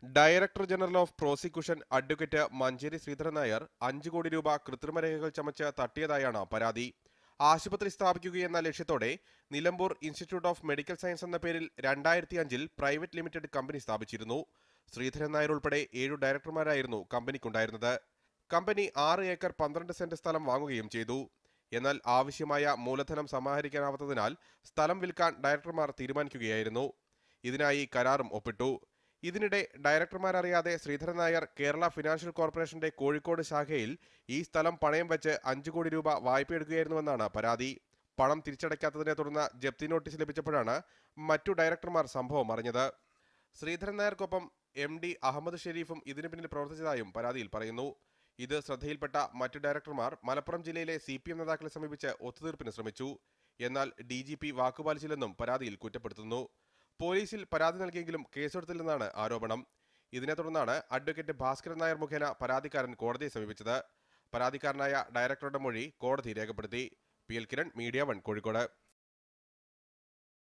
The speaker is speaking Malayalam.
Director general of prosecution advocate Manjeri Sreedharan Nair 5 കോടി രൂപ കൃത്രിമരേഖകൾ ചമച്ച് തട്ടിയതായാണ് പരാതി. ആശുപത്രി സ്ഥാപിക്കുകയെന്ന ലക്ഷ്യത്തോടെ Nilambur institute of medical science എന്ന പേരിൽ 2005-ൽ പ്രൈവറ്റ് ലിമിറ്റഡ് കമ്പനി സ്ഥാപിച്ചിരുന്നു. ശ്രീധരൻ നായർ ഉൾപ്പെടെ 7 ഡയറക്ടർമാരായിരുന്നു കമ്പനിക്കുണ്ടായിരുന്നത്. കമ്പനി 6 ഏക്കർ 12 സെന്റ് സ്ഥലം വാങ്ങുകയും ചെയ്തു. എന്നാൽ ആവശ്യമായ മൂലധനം സമാഹരിക്കാനാവാത്തതിനാൽ സ്ഥലം വിൽക്കാൻ ഡയറക്ടർമാർ തീരുമാനിക്കുകയായിരുന്നു. ഇതിനായി കരാറും ഒപ്പിട്ടു. ഇതിനിടെ ഡയറക്ടർമാരറിയാതെ ശ്രീധരൻ നായർ കേരള ഫിനാൻഷ്യൽ കോർപ്പറേഷന്റെ കോഴിക്കോട് ശാഖയിൽ ഈ സ്ഥലം പണയം വെച്ച് 5 കോടി രൂപ വായ്പയെടുക്കുകയായിരുന്നുവെന്നാണ് പരാതി. പണം തിരിച്ചടയ്ക്കാത്തതിനെ തുടർന്ന് ജപ്തി നോട്ടീസ് ലഭിച്ചപ്പോഴാണ് മറ്റു ഡയറക്ടർമാർ സംഭവം അറിഞ്ഞത്. ശ്രീധരൻ നായർക്കൊപ്പം MD അഹമ്മദ് ഷെരീഫും ഇതിനു പിന്നിൽ പ്രവർത്തിച്ചതായും പരാതിയിൽ പറയുന്നു. ഇത് ശ്രദ്ധയിൽപ്പെട്ട മറ്റു ഡയറക്ടർമാർ മലപ്പുറം ജില്ലയിലെ CPM നേതാക്കളെ സമീപിച്ച് ഒത്തുതീർപ്പിന് ശ്രമിച്ചു. എന്നാൽ DGP വാക്കുപാലിച്ചില്ലെന്നും പരാതിയിൽ കുറ്റപ്പെടുത്തുന്നു. പോലീസിൽ പരാതി നൽകിയെങ്കിലും കേസെടുത്തില്ലെന്നാണ് ആരോപണം. ഇതിനെ തുടർന്നാണ് അഡ്വക്കേറ്റ് ഭാസ്കരൻ നായർ മുഖേന പരാതിക്കാരൻ കോടതിയെ സമീപിച്ചത്. പരാതിക്കാരനായ ഡയറക്ടറുടെ മൊഴി കോടതി രേഖപ്പെടുത്തി. PL Kiran, media 1, Kozhikode.